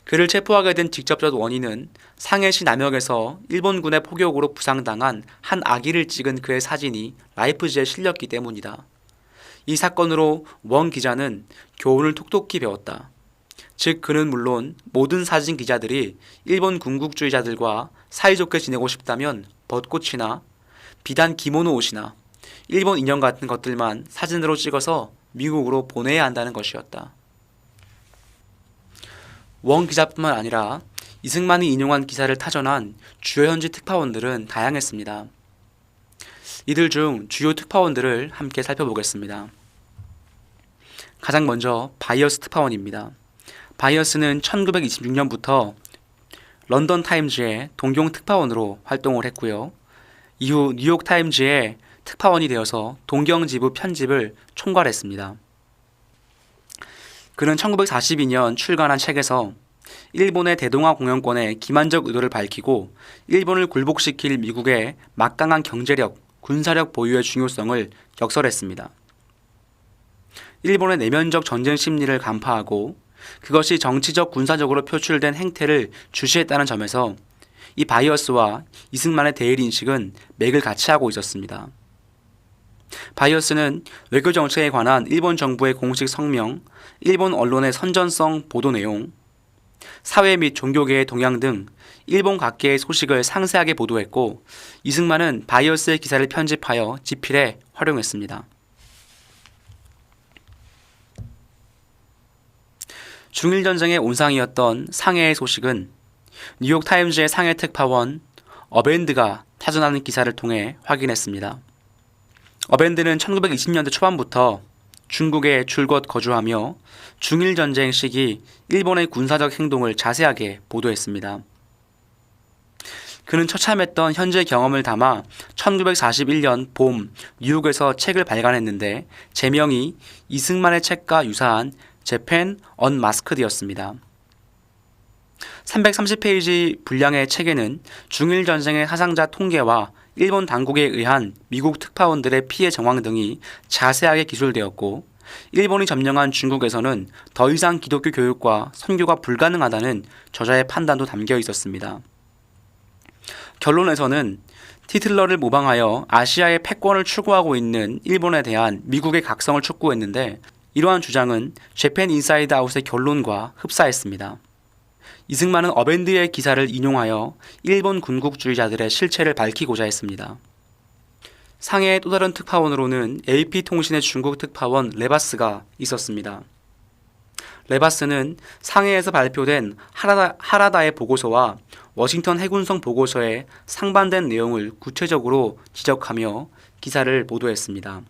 그를 체포하게 된 직접적 원인은 상해시 남역에서 일본군의 포격으로 부상당한 한 아기를 찍은 그의 사진이 라이프지에 실렸기 때문이다. 이 사건으로 웡 기자는 교훈을 톡톡히 배웠다. 즉 그는 물론 모든 사진 기자들이 일본 군국주의자들과 사이좋게 지내고 싶다면 벚꽃이나 비단 기모노 옷이나 일본 인형 같은 것들만 사진으로 찍어서 미국으로 보내야 한다는 것이었다. 웡 기자뿐만 아니라 이승만이 인용한 기사를 타전한 주요 현지 특파원들은 다양했습니다. 이들 중 주요 특파원들을 함께 살펴보겠습니다. 가장 먼저 바이어스 특파원입니다. 바이어스는 1926년부터 런던 타임즈의 동경 특파원으로 활동을 했고요. 이후 뉴욕 타임즈의 특파원이 되어서 동경지부 편집을 총괄했습니다. 그는 1942년 출간한 책에서 일본의 대동아 공영권의 기만적 의도를 밝히고 일본을 굴복시킬 미국의 막강한 경제력, 군사력 보유의 중요성을 역설했습니다. 일본의 내면적 전쟁 심리를 간파하고 그것이 정치적 군사적으로 표출된 행태를 주시했다는 점에서 이 바이어스와 이승만의 대일인식은 맥을 같이 하고 있었습니다. 바이어스는 외교 정책에 관한 일본 정부의 공식 성명, 일본 언론의 선전성 보도 내용, 사회 및 종교계의 동향 등 일본 각계의 소식을 상세하게 보도했고 이승만은 바이어스의 기사를 편집하여 지필에 활용했습니다. 중일전쟁의 온상이었던 상해의 소식은 뉴욕 타임즈의 상해 특파원 어밴드가 타전하는 기사를 통해 확인했습니다. 어밴드는 1920년대 초반부터 중국에 줄곧 거주하며 중일전쟁 시기 일본의 군사적 행동을 자세하게 보도했습니다. 그는 처참했던 현재 경험을 담아 1941년 봄 뉴욕에서 책을 발간했는데 제명이 이승만의 책과 유사한 재팬 언마스크드였습니다. 330페이지 분량의 책에는 중일전쟁의 사상자 통계와 일본 당국에 의한 미국 특파원들의 피해 정황 등이 자세하게 기술되었고 일본이 점령한 중국에서는 더 이상 기독교 교육과 선교가 불가능하다는 저자의 판단도 담겨 있었습니다. 결론에서는 티틀러를 모방하여 아시아의 패권을 추구하고 있는 일본에 대한 미국의 각성을 촉구했는데 이러한 주장은 재팬 인사이드 아웃의 결론과 흡사했습니다. 이승만은 어밴드의 기사를 인용하여 일본 군국주의자들의 실체를 밝히고자 했습니다. 상해의 또 다른 특파원으로는 AP통신의 중국 특파원 레바스가 있었습니다. 레바스는 상해에서 발표된 하라다의 보고서와 워싱턴 해군성 보고서의 상반된 내용을 구체적으로 지적하며 기사를 보도했습니다.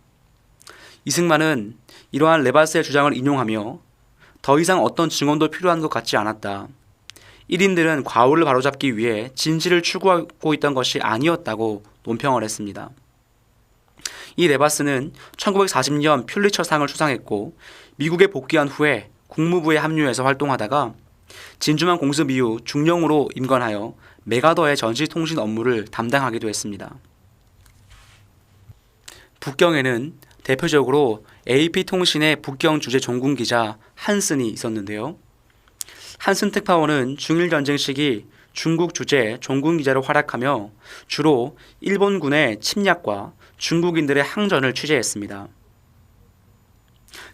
이승만은 이러한 레바스의 주장을 인용하며 더 이상 어떤 증언도 필요한 것 같지 않았다. 1인들은 과오를 바로잡기 위해 진실을 추구하고 있던 것이 아니었다고 논평을 했습니다. 이 레바스는 1940년 퓰리처상을 수상했고 미국에 복귀한 후에 국무부에 합류해서 활동하다가 진주만 공습 이후 중령으로 임관하여 메가더의 전시통신 업무를 담당하기도 했습니다. 북경에는 대표적으로 AP통신의 북경 주재 종군 기자 한슨이 있었는데요. 한슨 특파원은 중일전쟁 시기 중국 주재 종군 기자로 활약하며 주로 일본군의 침략과 중국인들의 항전을 취재했습니다.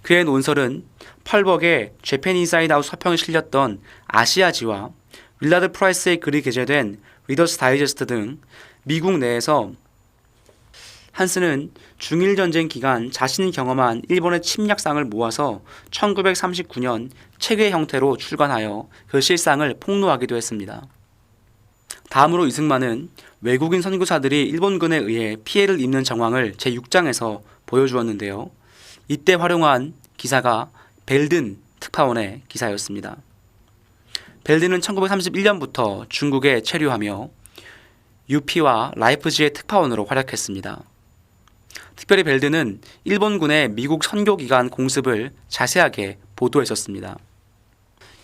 그의 논설은 펄벅의 재팬 인사이드 아웃 서평에 실렸던 아시아지와 윌라드 프라이스의 글이 게재된 리더스 다이제스트 등 미국 내에서 한슨은 중일전쟁 기간 자신이 경험한 일본의 침략상을 모아서 1939년 책의 형태로 출간하여 그 실상을 폭로하기도 했습니다. 다음으로 이승만은 외국인 선교사들이 일본군에 의해 피해를 입는 정황을 제6장에서 보여주었는데요. 이때 활용한 기사가 벨든 특파원의 기사였습니다. 벨든은 1931년부터 중국에 체류하며 유피와 라이프지의 특파원으로 활약했습니다. 특별히 벨든은 일본군의 미국 선교기간 공습을 자세하게 보도했었습니다.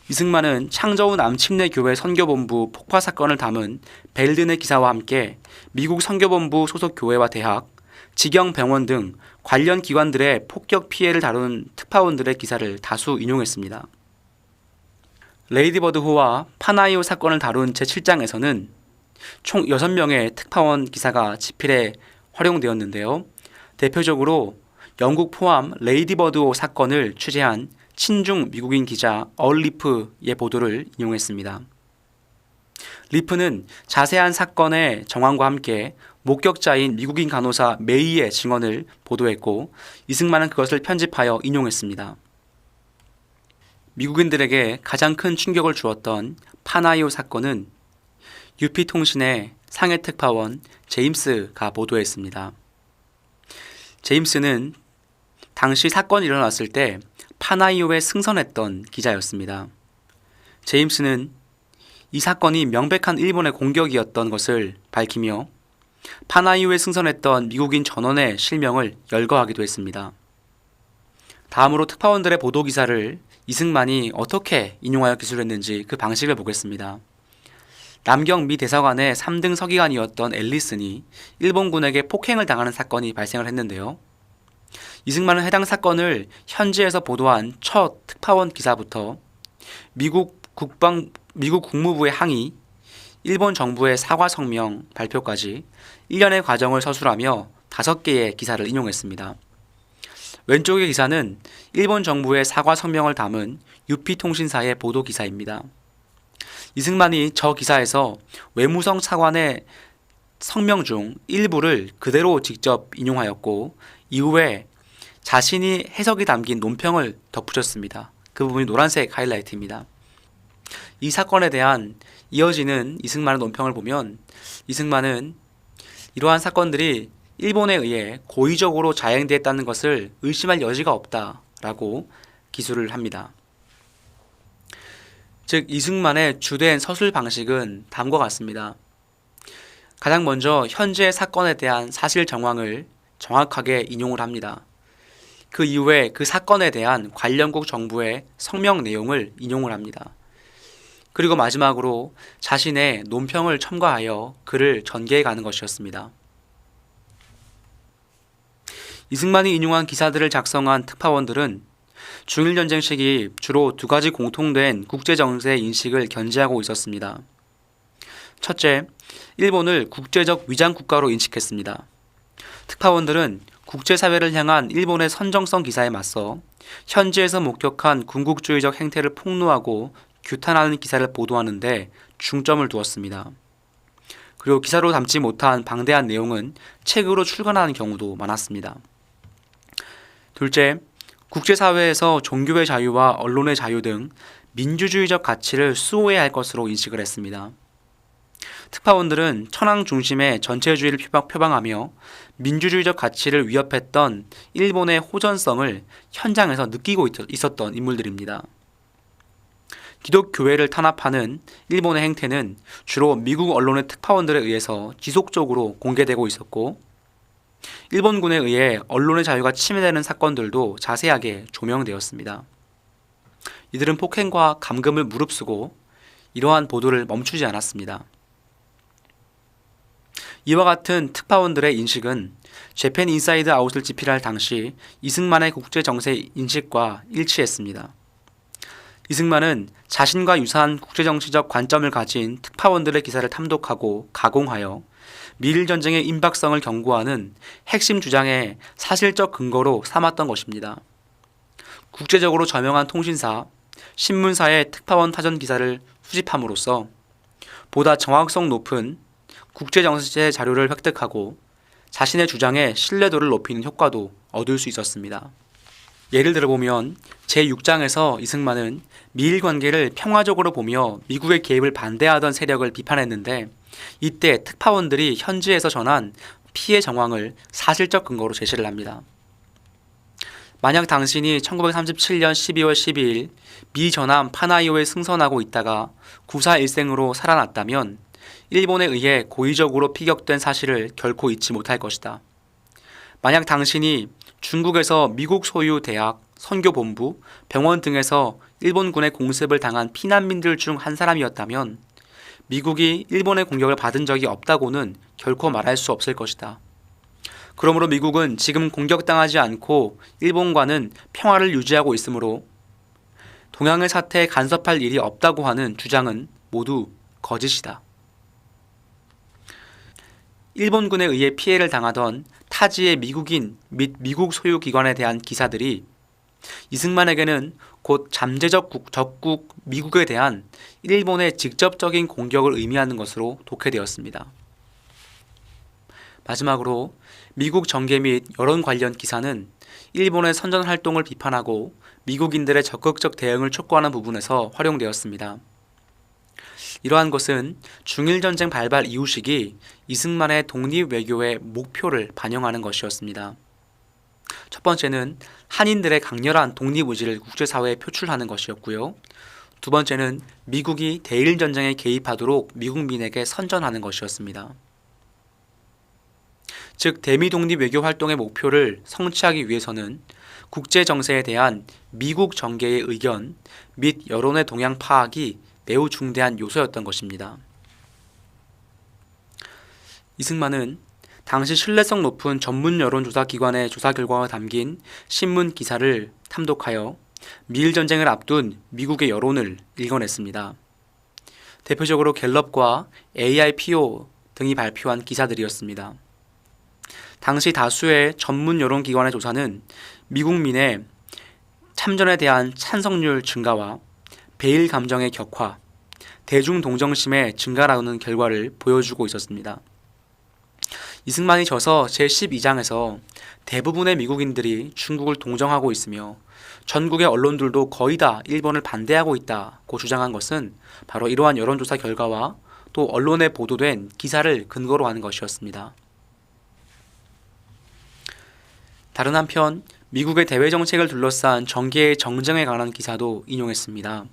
이승만은 창저우 남침내교회 선교본부 폭파 사건을 담은 벨든의 기사와 함께 미국 선교본부 소속 교회와 대학, 직영병원 등 관련 기관들의 폭격 피해를 다룬 특파원들의 기사를 다수 인용했습니다. 레이디버드호와 파나이오 사건을 다룬 제7장에서는 총 6명의 특파원 기사가 지필에 활용되었는데요. 대표적으로 영국 포함 레이디버드호 사건을 취재한 친중 미국인 기자 얼리프의 보도를 인용했습니다. 리프는 자세한 사건의 정황과 함께 목격자인 미국인 간호사 메이의 증언을 보도했고 이승만은 그것을 편집하여 인용했습니다. 미국인들에게 가장 큰 충격을 주었던 파나이오 사건은 UP통신의 상해 특파원 제임스가 보도했습니다. 제임스는 당시 사건이 일어났을 때 파나이오에 승선했던 기자였습니다. 제임스는 이 사건이 명백한 일본의 공격이었던 것을 밝히며 파나이오에 승선했던 미국인 전원의 실명을 열거하기도 했습니다. 다음으로 특파원들의 보도기사를 이승만이 어떻게 인용하여 기술했는지 그 방식을 보겠습니다. 남경 미 대사관의 3등 서기관이었던 앨리슨이 일본군에게 폭행을 당하는 사건이 발생을 했는데요. 이승만은 해당 사건을 현지에서 보도한 첫 특파원 기사부터 미국 국무부의 항의, 일본 정부의 사과 성명 발표까지 1년의 과정을 서술하며 5개의 기사를 인용했습니다. 왼쪽의 기사는 일본 정부의 사과 성명을 담은 UP통신사의 보도 기사입니다. 이승만이 저 기사에서 외무성 차관의 성명 중 일부를 그대로 직접 인용하였고 이후에 자신이 해석이 담긴 논평을 덧붙였습니다. 그 부분이 노란색 하이라이트입니다. 이 사건에 대한 이어지는 이승만의 논평을 보면 이승만은 이러한 사건들이 일본에 의해 고의적으로 자행되었다는 것을 의심할 여지가 없다라고 기술을 합니다. 즉 이승만의 주된 서술 방식은 다음과 같습니다. 가장 먼저 현재의 사건에 대한 사실 정황을 정확하게 인용을 합니다. 그 이후에 그 사건에 대한 관련국 정부의 성명 내용을 인용을 합니다. 그리고 마지막으로 자신의 논평을 첨가하여 글을 전개해 가는 것이었습니다. 이승만이 인용한 기사들을 작성한 특파원들은 중일전쟁 시기 주로 2가지 공통된 국제정세 인식을 견지하고 있었습니다. 첫째, 일본을 국제적 위장국가로 인식했습니다. 특파원들은 국제사회를 향한 일본의 선정성 기사에 맞서 현지에서 목격한 군국주의적 행태를 폭로하고 규탄하는 기사를 보도하는데 중점을 두었습니다. 그리고 기사로 담지 못한 방대한 내용은 책으로 출간하는 경우도 많았습니다. 둘째, 국제사회에서 종교의 자유와 언론의 자유 등 민주주의적 가치를 수호해야 할 것으로 인식을 했습니다. 특파원들은 천황 중심의 전체주의를 표방하며 민주주의적 가치를 위협했던 일본의 호전성을 현장에서 느끼고 있었던 인물들입니다. 기독교회를 탄압하는 일본의 행태는 주로 미국 언론의 특파원들에 의해서 지속적으로 공개되고 있었고, 일본군에 의해 언론의 자유가 침해되는 사건들도 자세하게 조명되었습니다. 이들은 폭행과 감금을 무릅쓰고 이러한 보도를 멈추지 않았습니다. 이와 같은 특파원들의 인식은 재팬 인사이드 아웃을 집필할 당시 이승만의 국제정세 인식과 일치했습니다. 이승만은 자신과 유사한 국제정치적 관점을 가진 특파원들의 기사를 탐독하고 가공하여 미일전쟁의 임박성을 경고하는 핵심 주장의 사실적 근거로 삼았던 것입니다. 국제적으로 저명한 통신사, 신문사의 특파원 타전 기사를 수집함으로써 보다 정확성 높은 국제정세 자료를 획득하고 자신의 주장의 신뢰도를 높이는 효과도 얻을 수 있었습니다. 예를 들어보면 제6장에서 이승만은 미일 관계를 평화적으로 보며 미국의 개입을 반대하던 세력을 비판했는데, 이때 특파원들이 현지에서 전한 피해 정황을 사실적 근거로 제시를 합니다. 만약 당신이 1937년 12월 12일 미 전함 파나이오에 승선하고 있다가 구사일생으로 살아났다면 일본에 의해 고의적으로 피격된 사실을 결코 잊지 못할 것이다. 만약 당신이 중국에서 미국 소유 대학, 선교본부, 병원 등에서 일본군의 공습을 당한 피난민들 중 한 사람이었다면 미국이 일본의 공격을 받은 적이 없다고는 결코 말할 수 없을 것이다. 그러므로 미국은 지금 공격당하지 않고 일본과는 평화를 유지하고 있으므로 동양의 사태에 간섭할 일이 없다고 하는 주장은 모두 거짓이다. 일본군에 의해 피해를 당하던 타지의 미국인 및 미국 소유 기관에 대한 기사들이 이승만에게는 곧 잠재적 적국 미국에 대한 일본의 직접적인 공격을 의미하는 것으로 독해되었습니다. 마지막으로 미국 정계 및 여론 관련 기사는 일본의 선전 활동을 비판하고 미국인들의 적극적 대응을 촉구하는 부분에서 활용되었습니다. 이러한 것은 중일전쟁 발발 이후 시기 이승만의 독립외교의 목표를 반영하는 것이었습니다. 첫 번째는 한인들의 강렬한 독립의지를 국제사회에 표출하는 것이었고요. 두 번째는 미국이 대일전쟁에 개입하도록 미국민에게 선전하는 것이었습니다. 즉 대미 독립 외교 활동의 목표를 성취하기 위해서는 국제정세에 대한 미국 정계의 의견 및 여론의 동향 파악이 매우 중대한 요소였던 것입니다. 이승만은 당시 신뢰성 높은 전문 여론조사 기관의 조사 결과가 담긴 신문 기사를 탐독하여 미일 전쟁을 앞둔 미국의 여론을 읽어냈습니다. 대표적으로 갤럽과 AIPO 등이 발표한 기사들이었습니다. 당시 다수의 전문 여론 기관의 조사는 미국민의 참전에 대한 찬성률 증가와 배일 감정의 격화, 대중 동정심의 증가라는 결과를 보여주고 있었습니다. 이승만이 저서 제12장에서 대부분의 미국인들이 중국을 동정하고 있으며 전국의 언론들도 거의 다 일본을 반대하고 있다고 주장한 것은 바로 이러한 여론조사 결과와 또 언론에 보도된 기사를 근거로 하는 것이었습니다. 다른 한편 미국의 대외 정책을 둘러싼 정계의 정쟁에 관한 기사도 인용했습니다.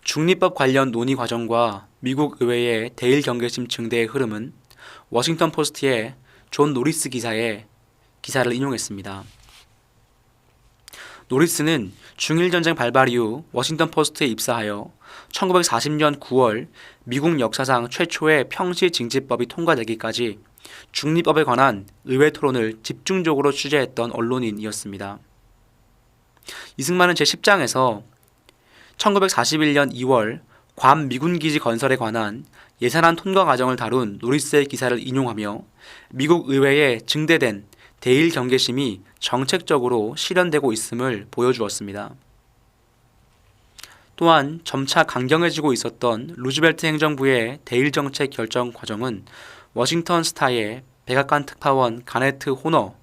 중립법 관련 논의 과정과 미국 의회의 대일 경계심 증대의 흐름은 워싱턴 포스트의 존 노리스 기사를 인용했습니다. 노리스는 중일전쟁 발발 이후 워싱턴 포스트에 입사하여 1940년 9월 미국 역사상 최초의 평시징집법이 통과되기까지 중립법에 관한 의회 토론을 집중적으로 취재했던 언론인이었습니다. 이승만은 제10장에서 1941년 2월 괌 미군기지 건설에 관한 예산안 통과 과정을 다룬 노리스의 기사를 인용하며 미국 의회에 증대된 대일 경계심이 정책적으로 실현되고 있음을 보여주었습니다. 또한 점차 강경해지고 있었던 루즈벨트 행정부의 대일 정책 결정 과정은 워싱턴 스타의 백악관 특파원 가네트 호너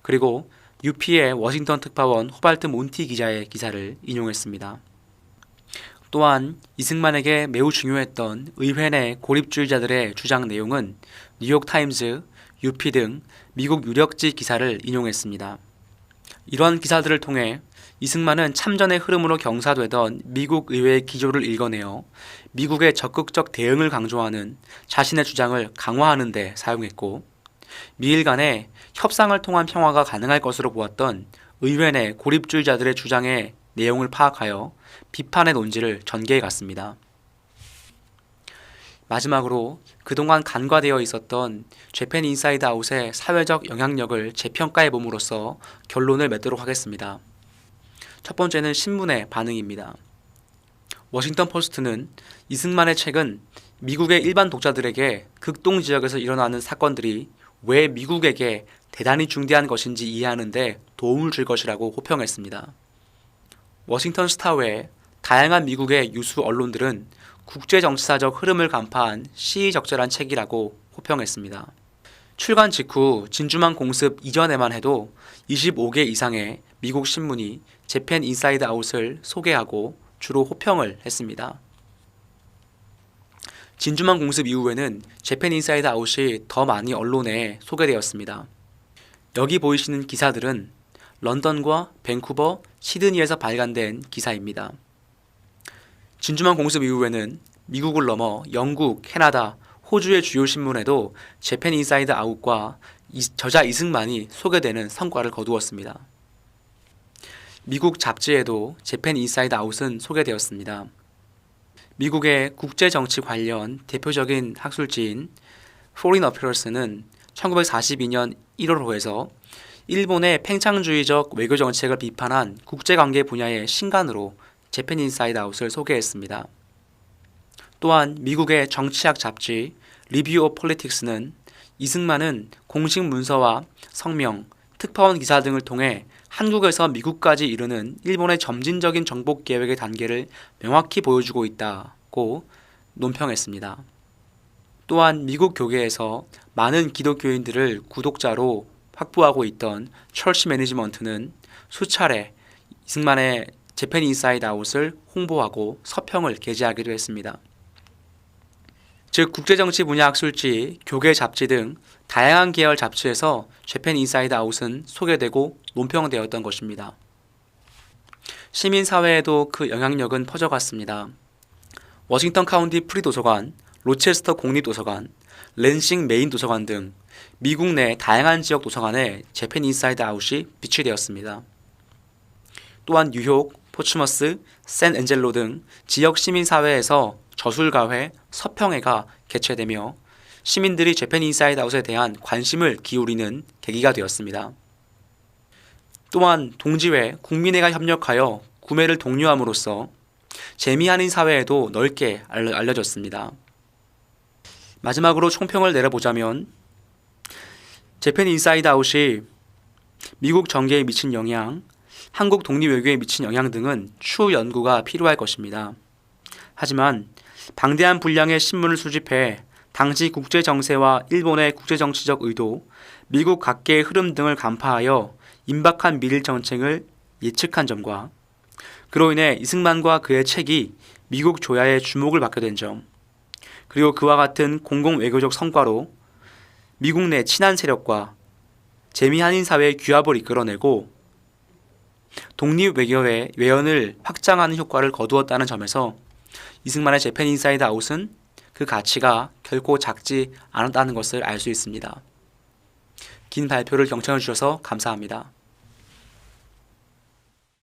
그리고 UP의 워싱턴 특파원 호발트 몬티 기자의 기사를 인용했습니다. 또한 이승만에게 매우 중요했던 의회 내 고립주의자들의 주장 내용은 뉴욕타임즈, UP 등 미국 유력지 기사를 인용했습니다. 이러한 기사들을 통해 이승만은 참전의 흐름으로 경사되던 미국 의회의 기조를 읽어내어 미국의 적극적 대응을 강조하는 자신의 주장을 강화하는 데 사용했고 미일 간에 협상을 통한 평화가 가능할 것으로 보았던 의회 내 고립주의자들의 주장의 내용을 파악하여 비판의 논지를 전개해 갔습니다. 마지막으로 그동안 간과되어 있었던 재팬 인사이드 아웃의 사회적 영향력을 재평가해 봄으로써 결론을 맺도록 하겠습니다. 첫 번째는 신문의 반응입니다. 워싱턴 포스트는 이승만의 책은 미국의 일반 독자들에게 극동 지역에서 일어나는 사건들이 왜 미국에게 대단히 중대한 것인지 이해하는 데 도움을 줄 것이라고 호평했습니다. 워싱턴 스타 외 다양한 미국의 유수 언론들은 국제정치사적 흐름을 간파한 시의적절한 책이라고 호평했습니다. 출간 직후 진주만 공습 이전에만 해도 25개 이상의 미국 신문이 재팬 인사이드 아웃을 소개하고 주로 호평을 했습니다. 진주만 공습 이후에는 재팬 인사이드 아웃이 더 많이 언론에 소개되었습니다. 여기 보이시는 기사들은 런던과 밴쿠버, 시드니에서 발간된 기사입니다. 진주만 공습 이후에는 미국을 넘어 영국, 캐나다, 호주의 주요 신문에도 재팬 인사이드 아웃과 저자 이승만이 소개되는 성과를 거두었습니다. 미국 잡지에도 재팬 인사이드 아웃은 소개되었습니다. 미국의 국제정치 관련 대표적인 학술지인 Foreign Affairs는 1942년 1월호에서 일본의 팽창주의적 외교정책을 비판한 국제관계 분야의 신간으로 재팬 인사이드 아웃을 소개했습니다. 또한 미국의 정치학 잡지 리뷰 오브 폴리틱스는 이승만은 공식 문서와 성명, 특파원 기사 등을 통해 한국에서 미국까지 이르는 일본의 점진적인 정복 계획의 단계를 명확히 보여주고 있다고 논평했습니다. 또한 미국 교계에서 많은 기독교인들을 구독자로 확보하고 있던 철치 매니지먼트는 수차례 이승만의 재팬 인사이드 아웃을 홍보하고 서평을 게재하기도 했습니다. 즉 국제정치 분야 학술지, 교계 잡지 등 다양한 계열 잡지에서 재팬 인사이드 아웃은 소개되고 논평되었던 것입니다. 시민사회에도 그 영향력은 퍼져갔습니다. 워싱턴 카운티 프리도서관, 로체스터 공립도서관, 랜싱 메인 도서관 등 미국 내 다양한 지역 도서관에 재팬 인사이드 아웃이 비치되었습니다. 또한 뉴욕, 포츠머스, 샌앤젤로 등 지역 시민사회에서 저술가회, 서평회가 개최되며 시민들이 재팬 인사이드 아웃에 대한 관심을 기울이는 계기가 되었습니다. 또한 동지회, 국민회가 협력하여 구매를 독려함으로써 재미한인 사회에도 넓게 알려졌습니다. 마지막으로 총평을 내려보자면 재팬 인사이드 아웃이 미국 정계에 미친 영향, 한국 독립외교에 미친 영향 등은 추후 연구가 필요할 것입니다. 하지만 방대한 분량의 신문을 수집해 당시 국제정세와 일본의 국제정치적 의도, 미국 각계의 흐름 등을 간파하여 임박한 미일 정책을 예측한 점과 그로 인해 이승만과 그의 책이 미국 조야의 주목을 받게 된 점, 그리고 그와 같은 공공외교적 성과로 미국 내 친한 세력과 재미한인 사회의 규합을 이끌어내고 독립외교의 외연을 확장하는 효과를 거두었다는 점에서 이승만의 재팬 인사이드 아웃은 그 가치가 결코 작지 않았다는 것을 알 수 있습니다. 긴 발표를 경청해 주셔서 감사합니다.